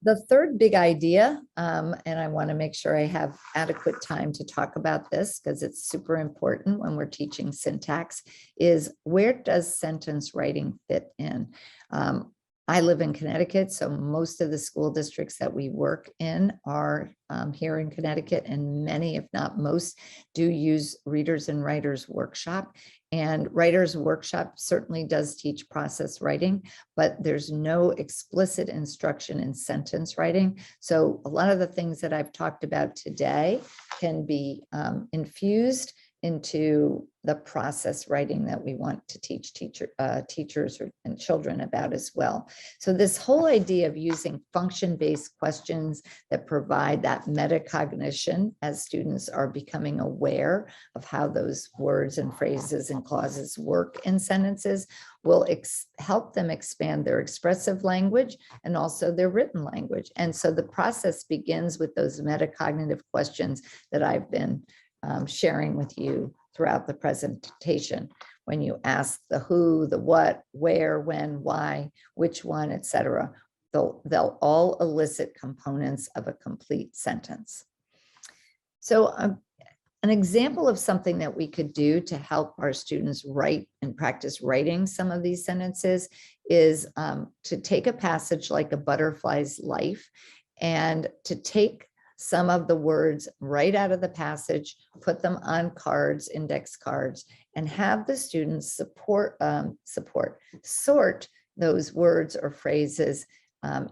The third big idea, and I want to make sure I have adequate time to talk about this because it's super important when we're teaching syntax, is where does sentence writing fit in? I live in Connecticut, so most of the school districts that we work in are here in Connecticut, and many, if not most, do use Readers and Writers Workshop. And Writers Workshop certainly does teach process writing, but there's no explicit instruction in sentence writing. So a lot of the things that I've talked about today can be infused into the process writing that we want to teach teachers and children about as well. So this whole idea of using function-based questions that provide that metacognition as students are becoming aware of how those words and phrases and clauses work in sentences will help them expand their expressive language and also their written language. And so the process begins with those metacognitive questions that I've been sharing with you throughout the presentation. When you ask the who, the what, where, when, why, which one, etc., they'll all elicit components of a complete sentence. So an example of something that we could do to help our students write and practice writing some of these sentences is to take a passage like A Butterfly's Life and to take some of the words right out of the passage, put them on cards, index cards, and have the students sort those words or phrases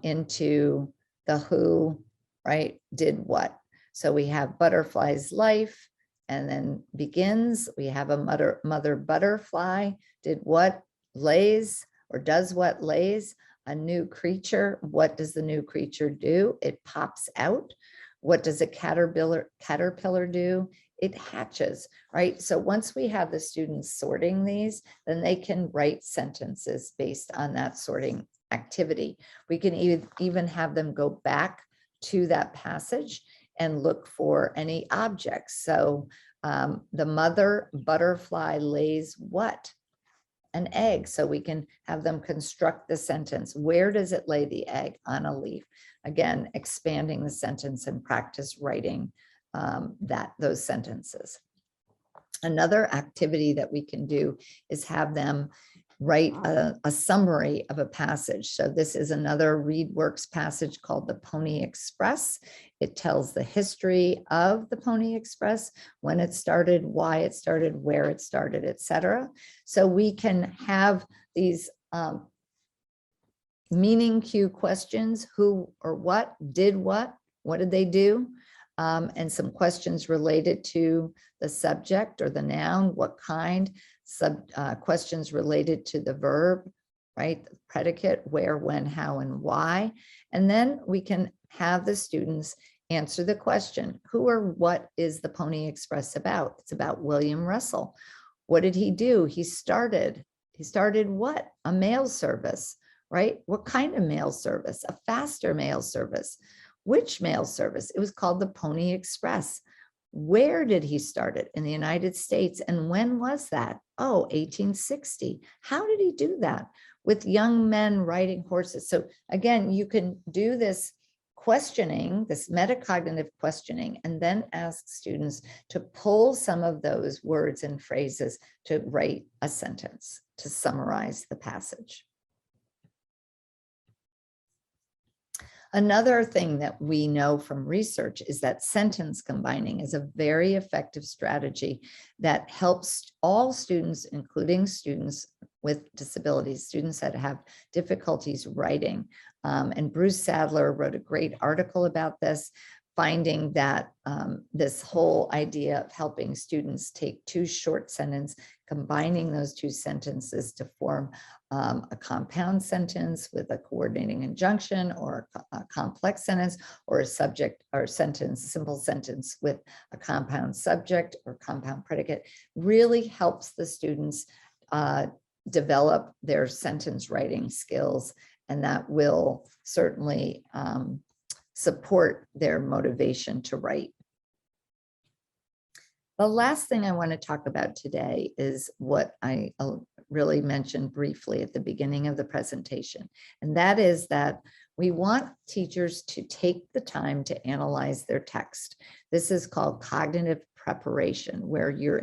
into the who, right, did what. So we have butterfly's life, and then begins. We have a mother butterfly, did what, lays, or does what, lays. A new creature, what does the new creature do? It pops out. What does a caterpillar do? It hatches, right? So once we have the students sorting these, then they can write sentences based on that sorting activity. We can even have them go back to that passage and look for any objects. So the mother butterfly lays what? An egg. So we can have them construct the sentence. Where does it lay the egg? On a leaf. Again, expanding the sentence and practice writing those sentences. Another activity that we can do is have them write a summary of a passage. So this is another ReadWorks passage called the Pony Express. It tells the history of the Pony Express, when it started, why it started, where it started, etc. So we can have these meaning cue questions: who or what did what did they do? And some questions related to the subject or the noun, what kind, questions related to the verb, right? The predicate, where, when, how, and why. And then we can have the students answer the question: who or what is the Pony Express about? It's about William Russell. What did he do? He started what? A mail service, right? What kind of mail service? A faster mail service. Which mail service? It was called the Pony Express. Where did he start it? In the United States. And when was that? Oh, 1860. How did he do that? With young men riding horses. So again, you can do this questioning, this metacognitive questioning, and then ask students to pull some of those words and phrases to write a sentence, to summarize the passage. Another thing that we know from research is that sentence combining is a very effective strategy that helps all students, including students with disabilities, students that have difficulties writing. And Bruce Sadler wrote a great article about this, finding that this whole idea of helping students take two short sentences, combining those two sentences to form a compound sentence with a coordinating injunction, or a complex sentence, or a subject or sentence, simple sentence with a compound subject or compound predicate, really helps the students develop their sentence writing skills, and that will certainly support their motivation to write. The last thing I want to talk about today is what I really mentioned briefly at the beginning of the presentation, and that is that we want teachers to take the time to analyze their text. This is called cognitive preparation, where you're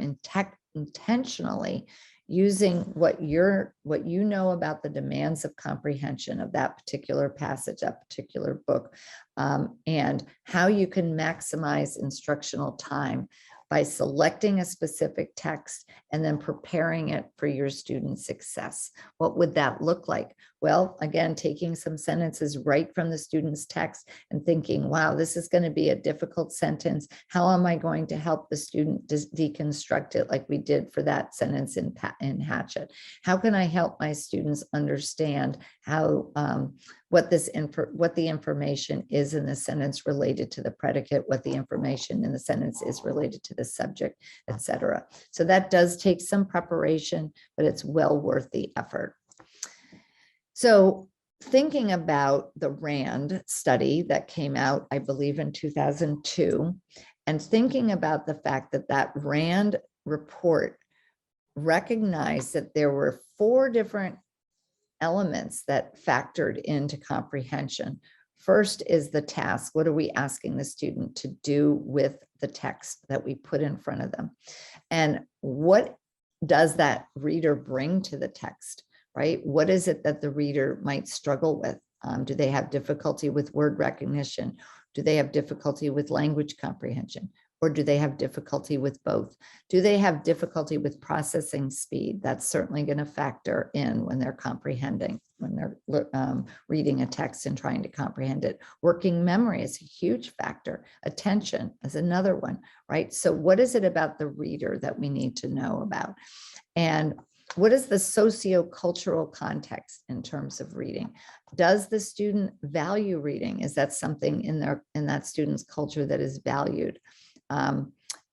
intentionally using what you know about the demands of comprehension of that particular passage, that particular book, and how you can maximize instructional time by selecting a specific text and then preparing it for your student success. What would that look like? Well, again, taking some sentences right from the student's text and thinking, wow, this is going to be a difficult sentence. How am I going to help the student deconstruct it, like we did for that sentence in Hatchet? How can I help my students understand how what the information is in the sentence related to the predicate, what the information in the sentence is related to the subject, etc. So that does take some preparation, but it's well worth the effort. So thinking about the RAND study that came out, I believe in 2002, and thinking about the fact that that RAND report recognized that there were 4 different elements that factored into comprehension. First is the task. What are we asking the student to do with the text that we put in front of them? And what does that reader bring to the text, right? What is it that the reader might struggle with? Do they have difficulty with word recognition? Do they have difficulty with language comprehension? Or do they have difficulty with both? Do they have difficulty with processing speed? That's certainly going to factor in when they're comprehending, when they're reading a text and trying to comprehend it. Working memory is a huge factor. Attention is another one, right? So what is it about the reader that we need to know about? And what is the socio-cultural context in terms of reading? Does the student value reading? Is that something in that student's culture that is valued?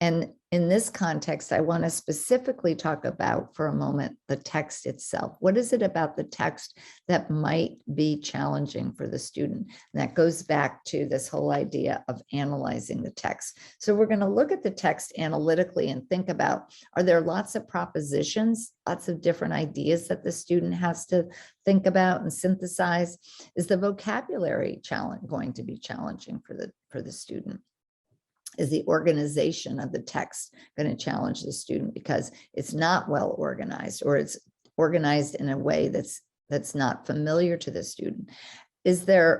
And in this context, I want to specifically talk about for a moment the text itself. What is it about the text that might be challenging for the student? And that goes back to this whole idea of analyzing the text. So we're going to look at the text analytically and think about, are there lots of propositions, lots of different ideas that the student has to think about and synthesize? Is the vocabulary going to be challenging for the student? Is the organization of the text going to challenge the student because it's not well organized, or it's organized in a way that's not familiar to the student. Is there,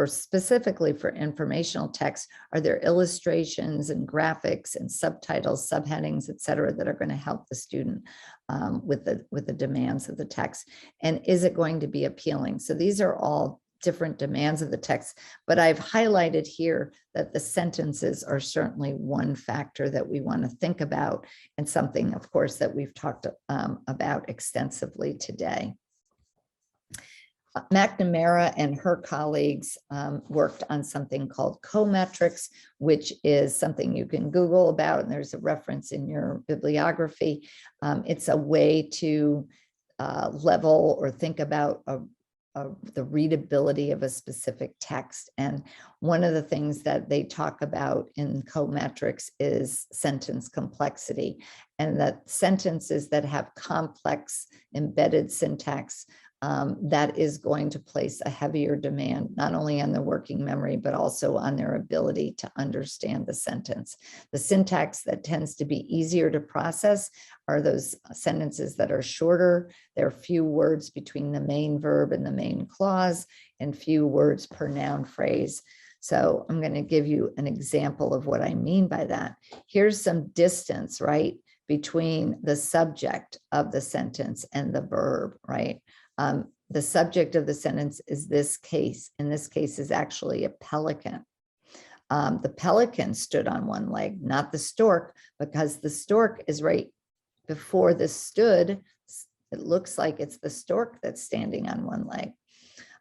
specifically for informational text, are there illustrations and graphics and subtitles, subheadings, et cetera, that are going to help the student with the demands of the text? And is it going to be appealing? So these are all different demands of the text, but I've highlighted here that the sentences are certainly one factor that we want to think about, and something, of course, that we've talked about extensively today. McNamara and her colleagues worked on something called cometrics, which is something you can Google about, and there's a reference in your bibliography. It's a way to level or think about the readability of a specific text. And one of the things that they talk about in cometrics is sentence complexity, and that sentences that have complex embedded syntax, that is going to place a heavier demand, not only on the working memory, but also on their ability to understand the sentence. The syntax that tends to be easier to process are those sentences that are shorter. There are few words between the main verb and the main clause, and few words per noun phrase. So I'm going to give you an example of what I mean by that. Here's some distance, right, between the subject of the sentence and the verb, right? The subject of the sentence is this case. In this case is actually a pelican. The pelican stood on one leg, not the stork, because the stork is right before the stood. It looks like it's the stork that's standing on one leg.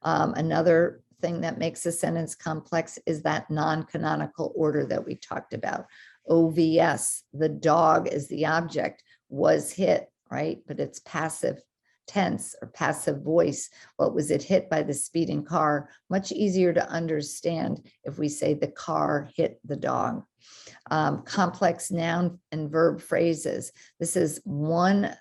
Another thing that makes a sentence complex is that non-canonical order that we talked about. OVS, the dog is the object, was hit, right? But it's passive tense or passive voice. What was it hit by? The speeding car. Much easier to understand if we say the car hit the dog. Complex noun and verb phrases. This is one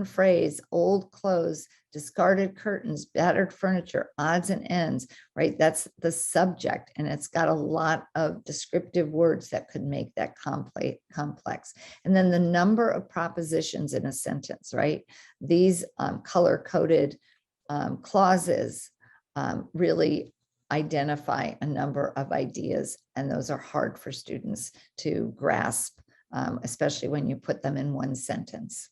phrase: old clothes, discarded curtains, battered furniture, odds and ends, right? That's the subject, and it's got a lot of descriptive words that could make that complex. And then the number of propositions in a sentence, right? These color-coded clauses really identify a number of ideas, and those are hard for students to grasp, especially when you put them in one sentence.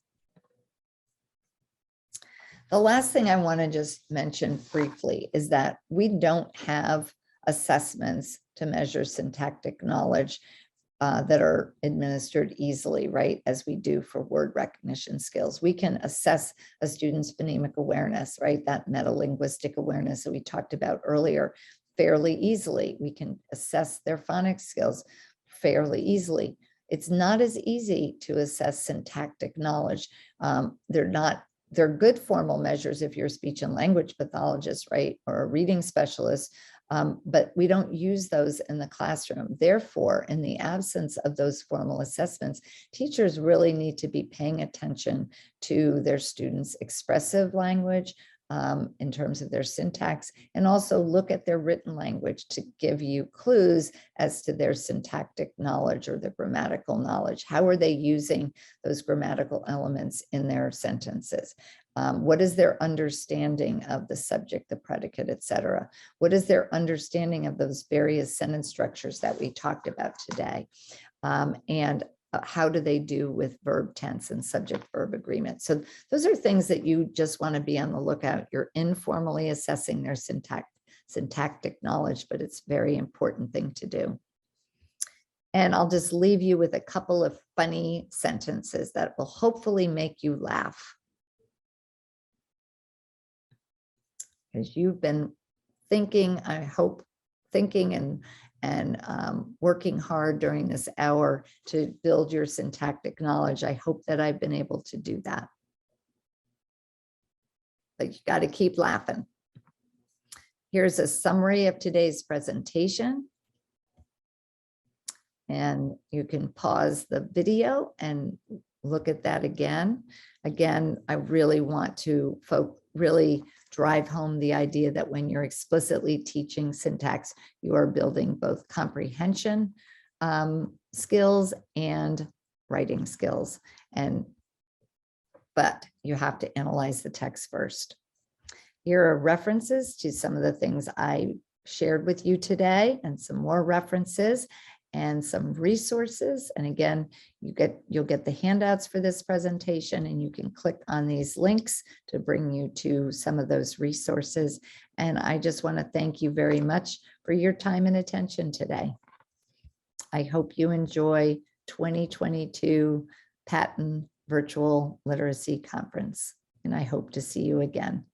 The last thing I want to just mention briefly is that we don't have assessments to measure syntactic knowledge that are administered easily, right, as we do for word recognition skills. We can assess a student's phonemic awareness, right, that metalinguistic awareness that we talked about earlier, fairly easily. We can assess their phonics skills fairly easily. It's not as easy to assess syntactic knowledge. They're good formal measures if you're a speech and language pathologist, right, or a reading specialist, but we don't use those in the classroom. Therefore, in the absence of those formal assessments, teachers really need to be paying attention to their students' expressive language in terms of their syntax, and also look at their written language to give you clues as to their syntactic knowledge or their grammatical knowledge. How are they using those grammatical elements in their sentences? What is their understanding of the subject, the predicate, et cetera? What is their understanding of those various sentence structures that we talked about today? And how do they do with verb tense and subject-verb agreement? So those are things that you just want to be on the lookout. You're informally assessing their syntactic knowledge, but it's a very important thing to do. And I'll just leave you with a couple of funny sentences that will hopefully make you laugh, because you've been thinking, I hope, thinking and working hard during this hour to build your syntactic knowledge. I hope that I've been able to do that. But you got to keep laughing. Here's a summary of today's presentation. And you can pause the video and look at that again. Again, I really want to really drive home the idea that when you're explicitly teaching syntax, you are building both comprehension skills and writing skills. And but you have to analyze the text first. Here are references to some of the things I shared with you today, and some more references and some resources. And again, you'll get the handouts for this presentation, and you can click on these links to bring you to some of those resources. And I just want to thank you very much for your time and attention today. I hope you enjoy 2022 Patton Virtual Literacy Conference, and I hope to see you again.